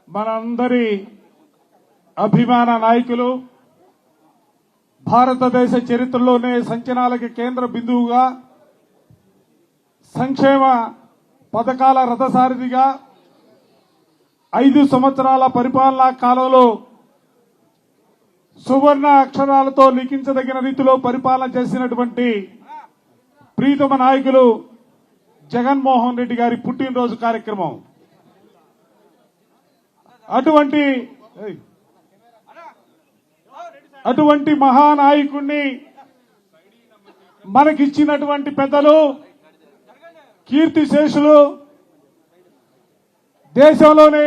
మనందరి అభిమాన నాయకులు, భారతదేశ చరిత్రలోనే సంచలనాలకు కేంద్ర బిందువుగా, సంక్షేమ పథకాల రథసారథిగా 5 సంవత్సరాల పరిపాలనా కాలంలో సువర్ణ అక్షరాలతో లిఖించదగిన రీతిలో పరిపాలన చేసినటువంటి ప్రీతమ నాయకులు జగన్మోహన్ రెడ్డి గారి పుట్టినరోజు కార్యక్రమం. అటువంటి మహానాయకుడిని మనకిచ్చినటువంటి పెద్దలు, కీర్తిశేషులు, దేశంలోనే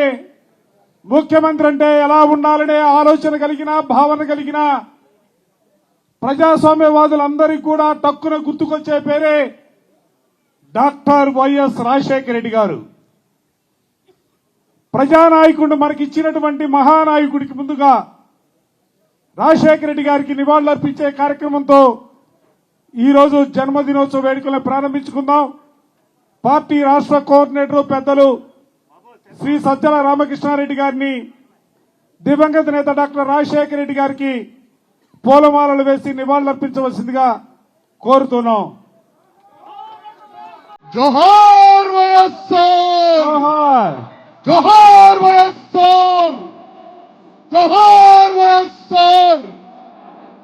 ముఖ్యమంత్రి అంటే ఎలా ఉండాలనే ఆలోచన కలిగిన, భావన కలిగిన ప్రజాస్వామ్యవాదులందరికీ కూడా టక్కున గుర్తుకొచ్చే పేరే డాక్టర్ వైఎస్ రాజశేఖర రెడ్డి గారు. ప్రజానాయకుడు మనకిచ్చినటువంటి మహానాయకుడికి ముందుగా రాజశేఖర రెడ్డి గారికి నివాళులర్పించే కార్యక్రమంతో ఈరోజు జన్మదినోత్సవ వేడుకలను ప్రారంభించుకుందాం. పార్టీ రాష్ట్ర కోఆర్డినేటర్ పెద్దలు శ్రీ సజ్జల రామకృష్ణారెడ్డి గారిని, దివంగత నేత డాక్టర్ రాజశేఖర రెడ్డి గారికి పూలమాలలు వేసి నివాళులర్పించవలసిందిగా కోరుతున్నాం. జోహార్ వైఎస్ఆర్, జోహార్ వైఎస్ఆర్, జోహార్ వైఎస్ఆర్,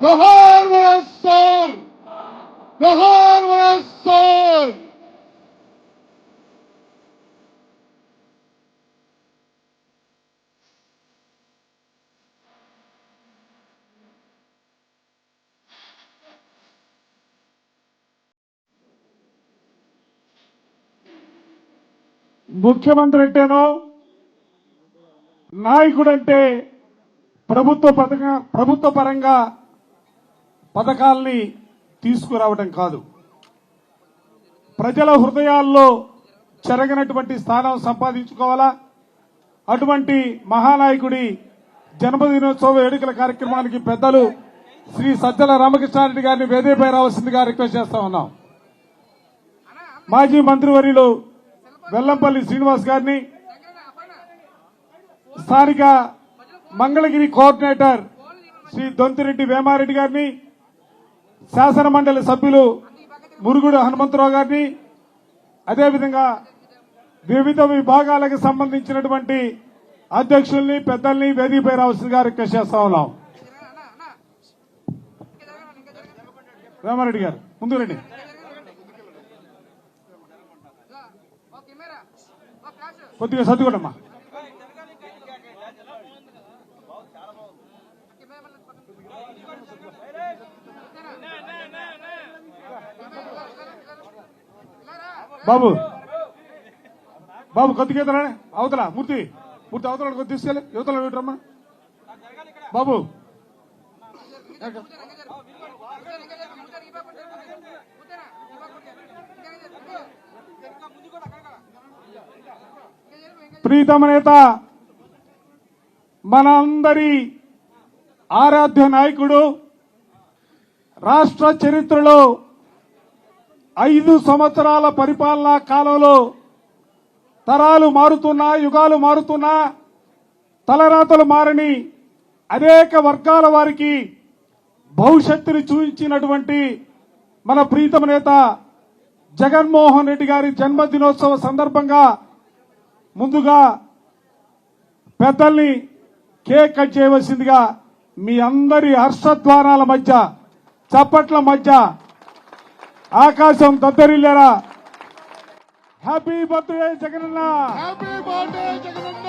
జోహార్ వైఎస్ఆర్, జోహార్ వైఎస్ఆర్. ముఖ్యమంత్రి అంటేనో, నాయకుడంటే ప్రభుత్వ పరంగా పథకాల్ని తీసుకురావడం కాదు, ప్రజల హృదయాల్లో చెరగనటువంటి స్థానం సంపాదించుకోవాలా. అటువంటి మహానాయకుడి జన్మదినోత్సవ వేడుకల కార్యక్రమానికి పెద్దలు శ్రీ సజ్జల రామకృష్ణారెడ్డి గారిని వేదికపై రావాల్సిందిగా రిక్వెస్ట్ చేస్తా ఉన్నాం. మాజీ మంత్రివర్యులు వెల్లంపల్లి శ్రీనివాస్ గారిని, స్థానిక మంగళగిరి కోఆర్డినేటర్ శ్రీ దొంతిరెడ్డి వేమారెడ్డి గారిని, శాసన మండలి సభ్యులు మురుగుడు హనుమంతరావు గారిని, అదేవిధంగా వివిధ విభాగాలకు సంబంధించినటువంటి అధ్యక్షుల్ని, పెద్దల్ని వేదికపై రావాల్సిందిగా రిక్వెస్ట్ చేస్తా ఉన్నాం. వేమారెడ్డి గారు ముందు రండి. కొద్దిగా చదువుకోండమ్మా. బాబు బాబు కొద్దిగా అవతల మూర్తి అవతల కొద్ది తీసుకెళ్ళి యువతల పెట్టరమ్మా. బాబు ప్రీతమ నేత, మనందరి ఆరాధ్య నాయకుడు, రాష్ట్ర చరిత్రలో 5 సంవత్సరాల పరిపాలనా కాలంలో తరాలు మారుతున్నా, యుగాలు మారుతున్నా, తలరాతలు మారని అనేక వర్గాల వారికి భవిష్యత్తుని చూపించినటువంటి మన ప్రీతమ నేత జగన్మోహన్ రెడ్డి గారి జన్మదినోత్సవ సందర్భంగా ముందుగా పెద్దల్ని కేక్ కట్ చేయవలసిందిగా మీ అందరి హర్షధ్వానాల మధ్య, చప్పట్ల మధ్య ఆకాశం దద్దరిల్లేరా. హ్యాపీ బర్త్డే జగనన్న, హ్యాపీ బర్త్డే జగనన్న,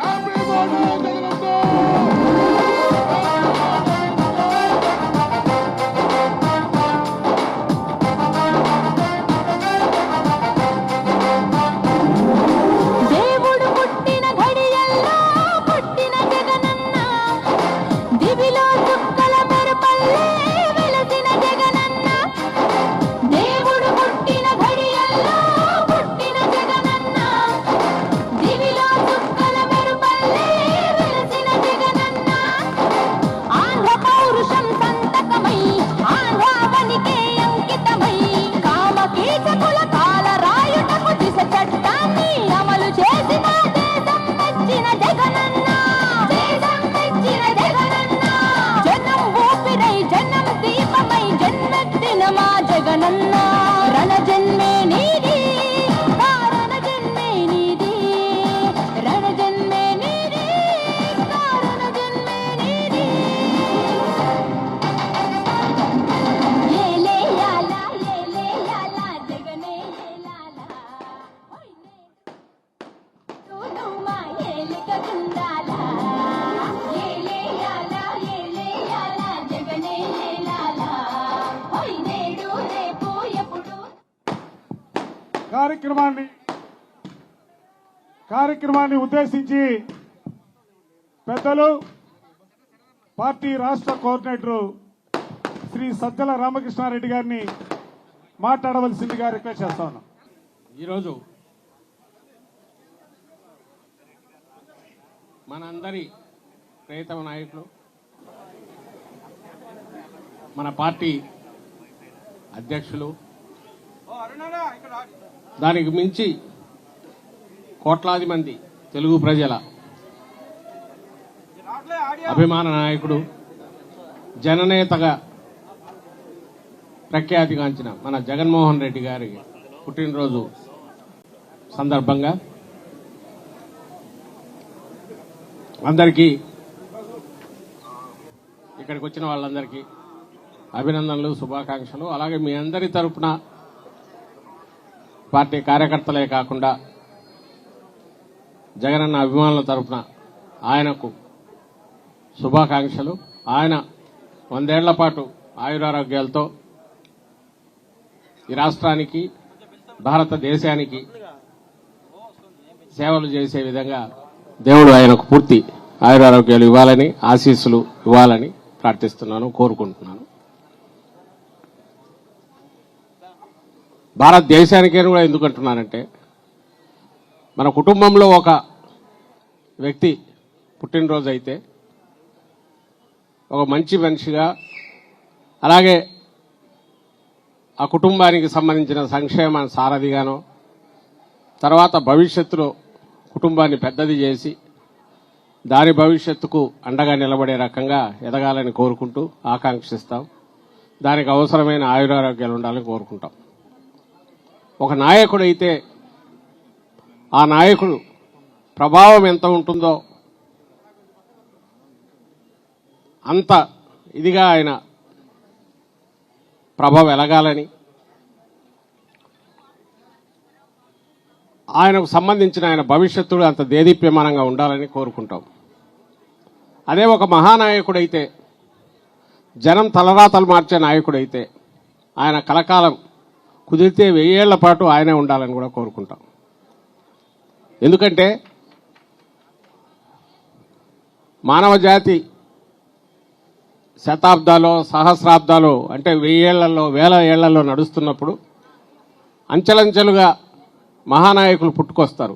హ్యాపీ బర్త్డే జగనన్న. దివిలో చుక్కల మెరుపల్లే వెలసిన జగనన్న. కార్యక్రమాన్ని ఉద్దేశించి పెద్దలు పార్టీ రాష్ట్ర కోఆర్డినేటర్ శ్రీ సజ్జల రామకృష్ణారెడ్డి గారిని మాట్లాడవలసిందిగా రిక్వెస్ట్ చేస్తా ఉన్నాం. ఈరోజు మనందరి ప్రియతమ నాయకులు, మన పార్టీ అధ్యక్షులు, దానికి మించి కోట్లాది మంది తెలుగు ప్రజల అభిమాన నాయకుడు, జననేతగా ప్రఖ్యాతిగాంచిన మన జగన్మోహన్ రెడ్డి గారి పుట్టినరోజు సందర్భంగా అందరికీ, ఇక్కడికి వచ్చిన వాళ్ళందరికీ అభినందనలు, శుభాకాంక్షలు. అలాగే మీ అందరి తరపున పార్టీ కార్యకర్తలే కాకుండా జగనన్న అభిమానుల తరపున ఆయనకు శుభాకాంక్షలు. ఆయన 100 ఏళ్ల పాటు ఆయురారోగ్యాలతో ఈ రాష్ట్రానికి, భారతదేశానికి సేవలు చేసే విధంగా దేవుడు ఆయనకు పూర్తి ఆయురారోగ్యాలు ఇవ్వాలని, ఆశీస్సులు ఇవ్వాలని ప్రార్థిస్తున్నాను, కోరుకుంటున్నాను. భారతదేశానికే కూడా ఎందుకంటున్నానంటే, మన కుటుంబంలో ఒక వ్యక్తి పుట్టినరోజు అయితే ఒక మంచి మనిషిగా, అలాగే ఆ కుటుంబానికి సంబంధించిన సంక్షేమ సారథిగానో, తర్వాత భవిష్యత్తులో కుటుంబాన్ని పెద్దది చేసి దాని భవిష్యత్తుకు అండగా నిలబడే రకంగా ఎదగాలని కోరుకుంటూ ఆకాంక్షిస్తాం. దానికి అవసరమైన ఆయురారోగ్యాలు ఉండాలని కోరుకుంటాం. ఒక నాయకుడైతే ఆ నాయకుడు ప్రభావం ఎంత ఉంటుందో అంత ఇదిగా ఆయన ప్రభావం ఎలగాలని, ఆయనకు సంబంధించిన ఆయన భవిష్యత్తుడు అంత దేదీప్యమానంగా ఉండాలని కోరుకుంటాం. అదే ఒక మహానాయకుడైతే, జనం తలరాతలు మార్చే నాయకుడైతే ఆయన కలకాలం, కుదిరితే 1000 ఏళ్ల పాటు ఆయనే ఉండాలని కూడా కోరుకుంటాం. ఎందుకంటే మానవ జాతి శతాబ్దాలో, సహస్రాబ్దాలు, అంటే 1000 ఏళ్లలో, 1000 ఏళ్లలో నడుస్తున్నప్పుడు అంచెలంచెలుగా మహానాయకులు పుట్టుకొస్తారు.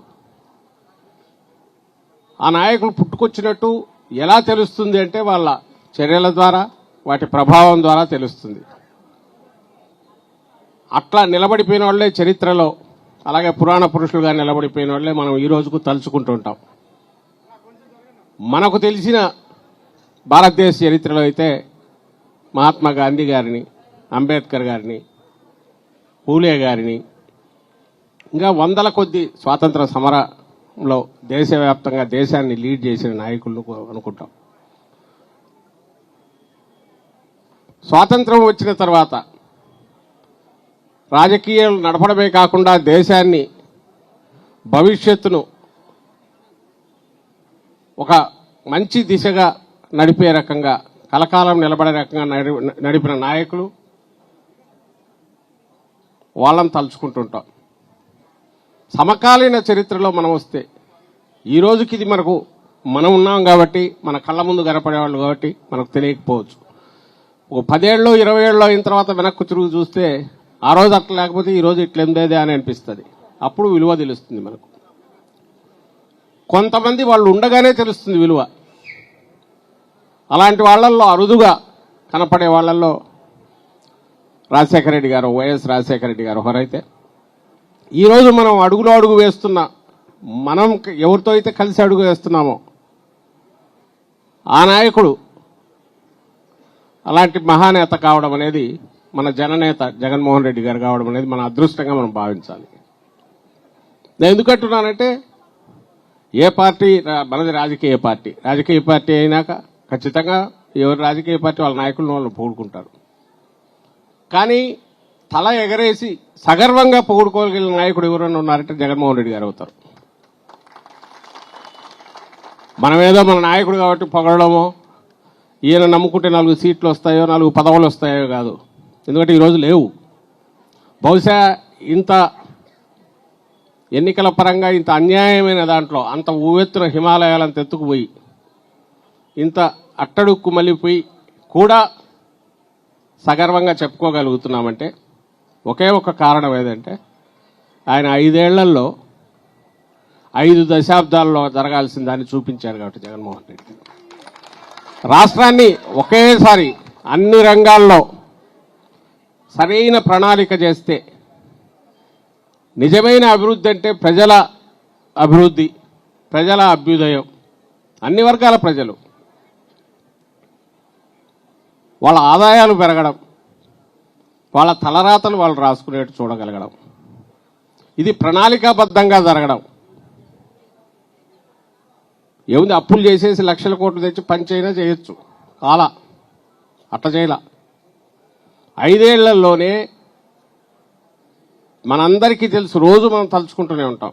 ఆ నాయకులు పుట్టుకొచ్చినట్టు ఎలా తెలుస్తుంది అంటే వాళ్ళ చర్యల ద్వారా, వాటి ప్రభావం ద్వారా తెలుస్తుంది. అట్లా నిలబడిపోయిన వాళ్లే చరిత్రలో, అలాగే పురాణ పురుషులుగా నిలబడిపోయిన వాళ్లే మనం ఈ రోజుకు తలుచుకుంటూ ఉంటాం. మనకు తెలిసిన భారతదేశ చరిత్రలో అయితే మహాత్మా గాంధీ గారిని, అంబేద్కర్ గారిని, పూలే గారిని, ఇంకా 100ల కొద్ది స్వాతంత్ర సమరంలో దేశవ్యాప్తంగా దేశాన్ని లీడ్ చేసిన నాయకులను అనుకుంటాం. స్వాతంత్రం వచ్చిన తర్వాత రాజకీయాలు నడపడమే కాకుండా దేశాన్ని, భవిష్యత్తును ఒక మంచి దిశగా నడిపే రకంగా, కలకాలం నిలబడే రకంగా నడిపిన నాయకులు, వాళ్ళని తలుచుకుంటుంటాం. సమకాలీన చరిత్రలో మనం వస్తే ఈ రోజుకి ఇది మనం ఉన్నాం కాబట్టి, మన కళ్ళ ముందు కనపడేవాళ్ళు కాబట్టి మనకు తెలియకపోవచ్చు. ఒక 10 ఏళ్ళు 20 ఏళ్ళు అయిన తర్వాత వెనక్కు తిరుగు చూస్తే ఆ రోజు అట్లా లేకపోతే ఈ రోజు ఇట్లేందేదే అని అనిపిస్తుంది. అప్పుడు విలువ తెలుస్తుంది మనకు. కొంతమంది వాళ్ళు ఉండగానే తెలుస్తుంది విలువ. అలాంటి వాళ్లల్లో అరుదుగా కనపడే వాళ్లల్లో రాజశేఖర రెడ్డి గారు, వైఎస్ రాజశేఖర రెడ్డి గారు ఒకరైతే, ఈరోజు మనం అడుగులో అడుగు వేస్తున్న, మనం ఎవరితో అయితే కలిసి అడుగు వేస్తున్నామో ఆ నాయకుడు అలాంటి మహానేత కావడం అనేది, మన జననేత జగన్మోహన్ రెడ్డి గారు కావడం అనేది మన అదృష్టంగా మనం భావించాలి. నేను ఎందుకంటున్నానంటే, ఏ పార్టీ, మనది రాజకీయ పార్టీ అయినాక ఖచ్చితంగా ఎవరు రాజకీయ పార్టీ వాళ్ళ నాయకులను వాళ్ళు పొగుడుకుంటారు. కానీ తల ఎగరేసి సగర్వంగా పొగుడుకోగలిగిన నాయకుడు ఎవరైనా ఉన్నారంటే జగన్మోహన్ రెడ్డి గారు అవుతారు. మనమేదో మన నాయకుడు కాబట్టి పొగడమో, ఈయన నమ్ముకుంటే 4 సీట్లు వస్తాయో, 4 పదవులు వస్తాయో కాదు. ఎందుకంటే ఈరోజు లేవు. బహుశా ఇంత ఎన్నికల పరంగా ఇంత అన్యాయమైన దాంట్లో అంత ఊవెత్తున హిమాలయాలంత ఎత్తుకుపోయి ఇంత అట్టడుక్కు మళ్ళీపోయి కూడా సగర్వంగా చెప్పుకోగలుగుతున్నామంటే ఒకే ఒక కారణం ఏదంటే ఆయన 5 ఏళ్లలో 5 దశాబ్దాల్లో జరగాల్సిన దాన్ని చూపించారు కాబట్టి జగన్మోహన్ రెడ్డి రాష్ట్రాన్ని ఒకేసారి అన్ని రంగాల్లో సరైన ప్రణాళిక చేస్తే నిజమైన అభివృద్ధి అంటే ప్రజల అభివృద్ధి, ప్రజల అభ్యుదయం, అన్ని వర్గాల ప్రజలు వాళ్ళ ఆదాయాలు పెరగడం, వాళ్ళ తలరాతలు వాళ్ళు రాసుకునేట్టు చూడగలగడం, ఇది ప్రణాళికాబద్ధంగా జరగడం. ఏముంది, అప్పులు చేసేసి లక్షల కోట్లు తెచ్చి పంచైనా చేయొచ్చు, కాలా అట్లా చేయలా. 5 ఏళ్లలోనే మనందరికీ తెలుసు, రోజు మనం తలుచుకుంటూనే ఉంటాం.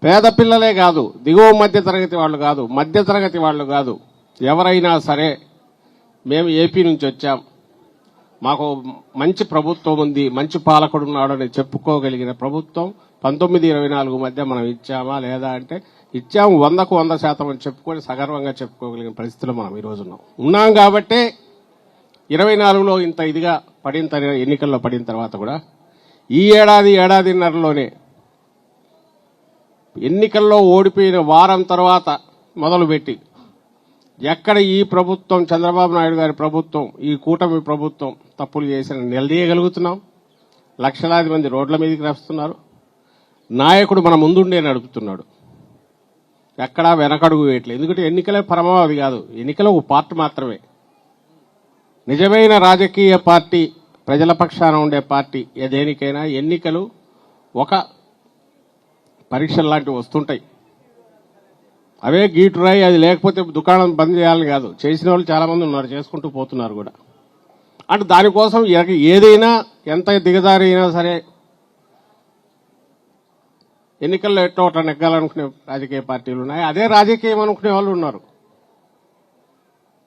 పేద పిల్లలే కాదు, దిగువ మధ్యతరగతి వాళ్ళు కాదు, మధ్యతరగతి వాళ్ళు కాదు, ఎవరైనా సరే మేము ఏపీ నుంచి వచ్చాం, మాకు మంచి ప్రభుత్వం ఉంది, మంచి పాలకుడు ఉన్నాడని చెప్పుకోగలిగిన ప్రభుత్వం 1924 మధ్య మనం ఇచ్చామా లేదా అంటే ఇచ్చాము. 100కు 100% అని చెప్పుకొని సగర్వంగా చెప్పుకోగలిగిన పరిస్థితిలో మనం ఈరోజు ఉన్నాం. కాబట్టే 24లో ఇంత ఇదిగా ఎన్నికల్లో పడిన తర్వాత కూడా ఈ ఏడాదిన్నరలోనే ఎన్నికల్లో ఓడిపోయిన వారం తర్వాత మొదలుపెట్టి ఎక్కడ ఈ ప్రభుత్వం, చంద్రబాబు నాయుడు గారి ప్రభుత్వం, ఈ కూటమి ప్రభుత్వం తప్పులు చేసిన నిలదీయగలుగుతున్నాం. లక్షలాది మంది రోడ్ల మీదకి వస్తున్నారు. నాయకుడు మన ముందుండే నడుపుతున్నాడు, ఎక్కడా వెనకడుగు వేయట్లేదు. ఎందుకంటే ఎన్నికలే పరమావధి కాదు, ఎన్నికల ఒక పార్ట్ మాత్రమే. నిజమైన రాజకీయ పార్టీ, ప్రజల పక్షాన ఉండే పార్టీ దేనికైనా ఎన్నికలు ఒక పరీక్షలు లాంటివి వస్తుంటాయి. అవే గీటురాయి, అది లేకపోతే దుకాణం బంద్ చేయాలని కాదు. చేసిన వాళ్ళు చాలా మంది ఉన్నారు, చేసుకుంటూ పోతున్నారు కూడా. అంటే దానికోసం ఏదైనా ఎంత దిగజారి అయినా సరే ఎన్నికల్లో ఎట్టోట నెగ్గాలనుకునే రాజకీయ పార్టీలు ఉన్నాయి, అదే రాజకీయం అనుకునే వాళ్ళు ఉన్నారు.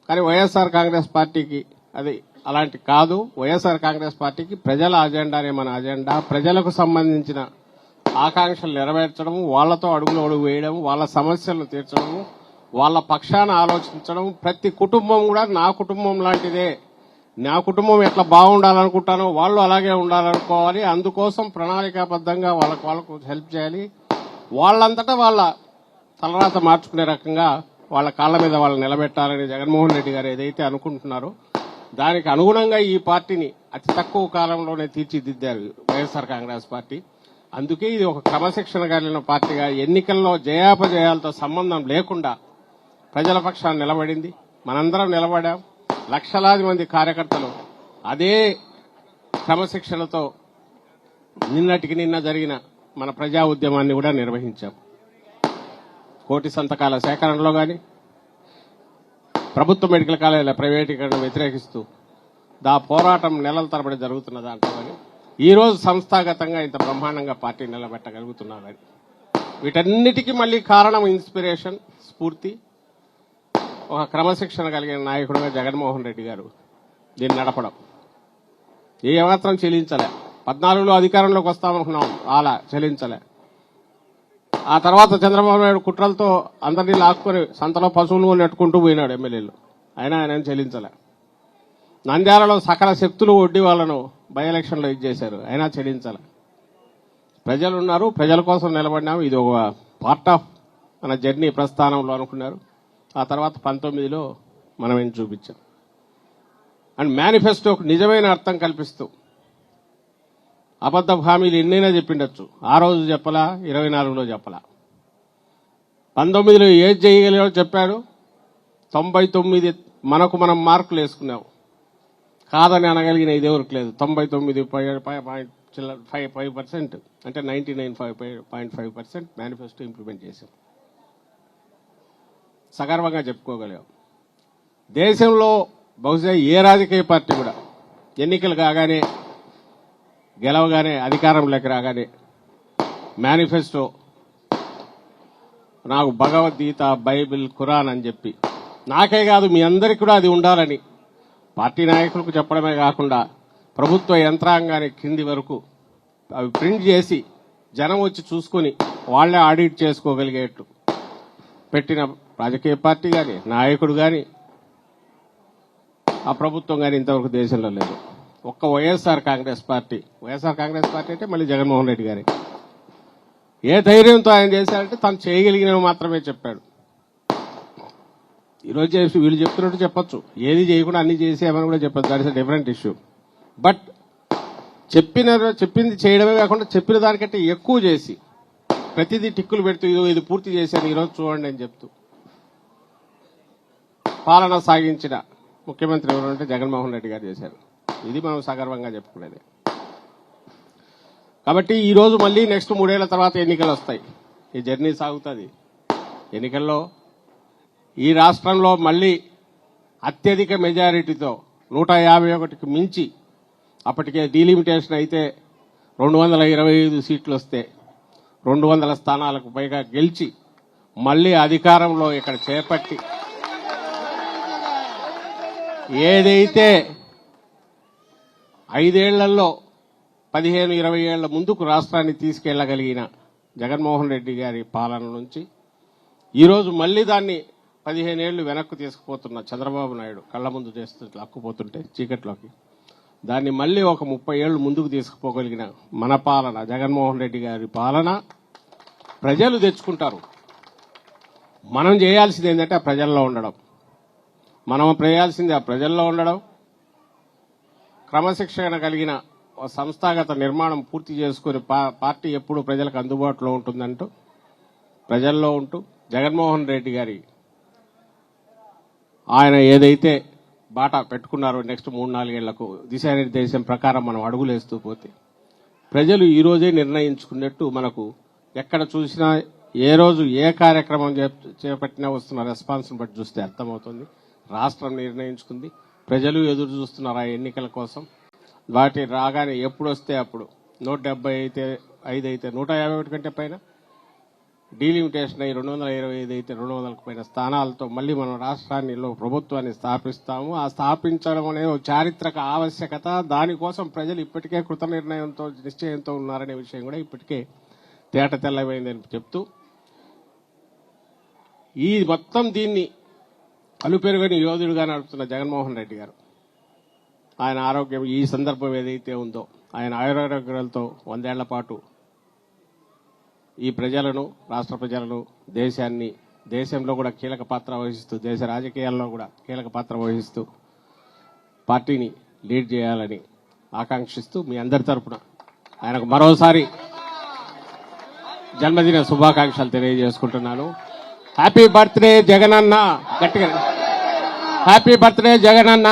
కానీ వైఎస్ఆర్ కాంగ్రెస్ పార్టీకి అది అలాంటి కాదు. వైఎస్ఆర్ కాంగ్రెస్ పార్టీకి ప్రజల అజెండానే మన అజెండా. ప్రజలకు సంబంధించిన ఆకాంక్షలు నెరవేర్చడం, వాళ్లతో అడుగు వేయడం, వాళ్ళ సమస్యలను తీర్చడం, వాళ్ళ పక్షాన ఆలోచించడం. ప్రతి కుటుంబం కూడా నా కుటుంబం లాంటిదే, నా కుటుంబం ఎట్లా బాగుండాలనుకుంటానో వాళ్ళు అలాగే ఉండాలనుకోవాలి. అందుకోసం ప్రణాళికాబద్ధంగా వాళ్ళకు హెల్ప్ చేయాలి. వాళ్ళంతటా వాళ్ళ తలరాత మార్చుకునే రకంగా వాళ్ళ కాళ్ల మీద వాళ్ళు నిలబెట్టాలని జగన్మోహన్ రెడ్డి గారు ఏదైతే అనుకుంటున్నారో దానికి అనుగుణంగా ఈ పార్టీని అతి తక్కువ కాలంలోనే తీర్చిదిద్దారు వైఎస్ఆర్ కాంగ్రెస్ పార్టీ. అందుకే ఇది ఒక క్రమశిక్షణ కలిగిన పార్టీగా ఎన్నికల్లో జయాపజయాలతో సంబంధం లేకుండా ప్రజల పక్షాన్ని నిలబడింది. మనందరం నిలబడాం. లక్షలాది మంది కార్యకర్తలు అదే క్రమశిక్షణతో నిన్నటికి నిన్న జరిగిన మన ప్రజా ఉద్యమాన్ని కూడా నిర్వహించాం. 1 కోటి సంతకాల సేకరణలో గాని, ప్రభుత్వ మెడికల్ కాలేజీల ప్రైవేటీకరణ వ్యతిరేకిస్తూ పోరాటం నెలల తరబడి జరుగుతున్న దాంట్లో కానీ ఈ రోజు సంస్థాగతంగా ఇంత బ్రహ్మాండంగా పార్టీ నిలబెట్టగలుగుతున్నారు. వీటన్నిటికీ మళ్లీ కారణం ఇన్స్పిరేషన్, స్ఫూర్తి, ఒక క్రమశిక్షణ కలిగిన నాయకుడుగా జగన్మోహన్ రెడ్డి గారు దీన్ని నడపడం. ఏమాత్రం చెల్లించలే. 14లో అధికారంలోకి వస్తామనుకున్నాం, అలా చెల్లించలే. ఆ తర్వాత చంద్రబాబు నాయుడు కుట్రలతో అందరినీ లాక్కొని సంతలో పశువులు నెట్టుకుంటూ పోయినాడు ఎమ్మెల్యేలు, అయినా ఆయన చెల్లించలే. నంద్యాలలో సకల శక్తులు ఒడ్డి వాళ్ళను బై ఎలక్షన్లో ఇచ్చేశారు, అయినా చెల్లించాలి. ప్రజలున్నారు, ప్రజల కోసం నిలబడినాము, ఇది ఒక పార్ట్ ఆఫ్ మన జర్నీ ప్రస్థానంలో అనుకున్నారు. ఆ తర్వాత 19లో మనం ఏం చూపించాం. అండ్ మేనిఫెస్టోకు నిజమైన అర్థం కల్పిస్తూ అబద్ధ హామీలు ఎన్నైనా చెప్పిండొచ్చు, ఆ రోజు చెప్పలా, 24లో చెప్పలా. 19లో ఏది చేయగలిగాడో చెప్పాడు. 99 మనకు మనం మార్కులు వేసుకున్నాం. కాదని అనగలిగిన ఇది ఎవరికి లేదు. 99.5% అంటే 99.5% మేనిఫెస్టో ఇంప్లిమెంట్ చేశాం. సగర్వంగా చెప్పుకోగలిగాం. దేశంలో బహుశా ఏ రాజకీయ పార్టీ కూడా ఎన్నికలు కాగానే, గెలవగానే, అధికారంలోకి రాగానే మేనిఫెస్టో నాకు భగవద్గీత, బైబిల్, ఖురాన్ అని చెప్పి, నాకే కాదు మీ అందరికీ కూడా అది ఉండాలని పార్టీ నాయకులకు చెప్పడమే కాకుండా ప్రభుత్వ యంత్రాంగానికి కింది వరకు అవి ప్రింట్ చేసి జనం వచ్చి చూసుకుని వాళ్లే ఆడిట్ చేసుకోగలిగేట్టు పెట్టిన రాజకీయ పార్టీ కానీ నాయకుడు కానీ ఆ ప్రభుత్వం కానీ ఇంతవరకు దేశంలో లేదు. ఒక్క వైఎస్ఆర్ కాంగ్రెస్ పార్టీ అంటే మళ్ళీ జగన్మోహన్ రెడ్డి గారి ఏ ధైర్యంతో ఆయన చేశారంటే తను చేయగలిగినవి మాత్రమే చెప్పాడు. ఈరోజు చేసి వీళ్ళు చెప్తున్నట్టు చెప్పొచ్చు, ఏది చేయకుండా అన్ని చేసేమని కూడా చెప్పచ్చు. That is a different issue. But చెప్పింది చేయడమే కాకుండా చెప్పిన దానికంటే ఎక్కువ చేసి ప్రతిదీ టిక్కులు పెడుతూ ఇది పూర్తి చేశాను ఈరోజు చూడండి అని చెప్తూ పాలన సాగించిన ముఖ్యమంత్రి ఎవరంటే జగన్మోహన్ రెడ్డి గారు చేశారు. ఇది మనం సగర్వంగా చెప్పుకునేది. కాబట్టి ఈ రోజు మళ్ళీ నెక్స్ట్ 3 ఏళ్ల తర్వాత ఎన్నికలు వస్తాయి. ఈ జర్నీ సాగుతుంది. ఎన్నికల్లో ఈ రాష్ట్రంలో మళ్లీ అత్యధిక మెజారిటీతో 151కి మించి, అప్పటికే డీలిమిటేషన్ అయితే 225 సీట్లు వస్తే 200 స్థానాలకు పైగా గెలిచి మళ్లీ అధికారంలో ఇక్కడ చేపట్టి ఏదైతే 5 ఏళ్లలో 15-20 ఏళ్ల ముందుకు రాష్ట్రాన్ని తీసుకెళ్లగలిగిన జగన్మోహన్ రెడ్డి గారి పాలన నుంచి ఈరోజు మళ్లీ దాన్ని 15 ఏళ్లు వెనక్కు తీసుకుపోతున్న చంద్రబాబు నాయుడు కళ్ల ముందు చేస్తూ అక్కుపోతుంటే చీకట్లోకి దాన్ని మళ్లీ ఒక 30 ఏళ్లు ముందుకు తీసుకుపోగలిగిన మన పాలన, జగన్మోహన్ రెడ్డి గారి పాలన ప్రజలు తెచ్చుకుంటారు. మనం చేయాల్సింది ఏంటంటే ఆ ప్రజల్లో ఉండడం. మనం చేయాల్సింది ఆ ప్రజల్లో ఉండడం, క్రమశిక్షణ కలిగిన సంస్థాగత నిర్మాణం పూర్తి చేసుకుని పార్టీ ఎప్పుడు ప్రజలకు అందుబాటులో ఉంటుందంటూ ప్రజల్లో ఉంటూ జగన్మోహన్ రెడ్డి గారి ఆయన ఏదైతే బాట పెట్టుకున్నారో నెక్స్ట్ 3-4 ఏళ్లకు దిశానిర్దేశం ప్రకారం మనం అడుగులేస్తూ పోతే ప్రజలు ఈ రోజే నిర్ణయించుకున్నట్టు మనకు ఎక్కడ చూసినా ఏ రోజు ఏ కార్యక్రమం చేపట్టినా వస్తున్న రెస్పాన్స్ బట్టి చూస్తే అర్థమవుతుంది. రాష్ట్రం నిర్ణయించుకుంది, ప్రజలు ఎదురు చూస్తున్నారు ఆ ఎన్నికల కోసం. వాటి రాగానే ఎప్పుడు వస్తే అప్పుడు 175 అయితే 151 కంటే పైన, డీలిమిటేషన్ అయ్యి 225 అయితే 200కు పైన స్థానాలతో మళ్లీ మనం రాష్ట్రాన్నిలో ప్రభుత్వాన్ని స్థాపిస్తాము. ఆ స్థాపించడం అనేది ఒక చారిత్రక ఆవశ్యకత. దానికోసం ప్రజలు ఇప్పటికే కృత నిర్ణయంతో నిశ్చయంతో ఉన్నారనే విషయం కూడా ఇప్పటికే తేట తెల్లమైందని చెప్తూ ఈ మొత్తం దీన్ని అలుపెరుగని యోధుడుగా నడుపుతున్న జగన్మోహన్ రెడ్డి గారు, ఆయన ఆరోగ్యం ఈ సందర్భం ఏదైతే ఉందో ఆయన ఆయురారోగ్యాలతో 100 ఏళ్ల పాటు ఈ ప్రజలను, రాష్ట్ర ప్రజలను, దేశాన్ని, దేశంలో కూడా కీలక పాత్ర వహిస్తూ, దేశ రాజకీయాల్లో కూడా కీలక పాత్ర వహిస్తూ పార్టీని లీడ్ చేయాలని ఆకాంక్షిస్తూ మీ అందరి తరపున ఆయనకు మరోసారి జన్మదిన శుభాకాంక్షలు తెలియజేసుకుంటున్నాను. Happy birthday Jagananna. గట్టిగా హ్యాపీ బర్త్డే జగనన్న.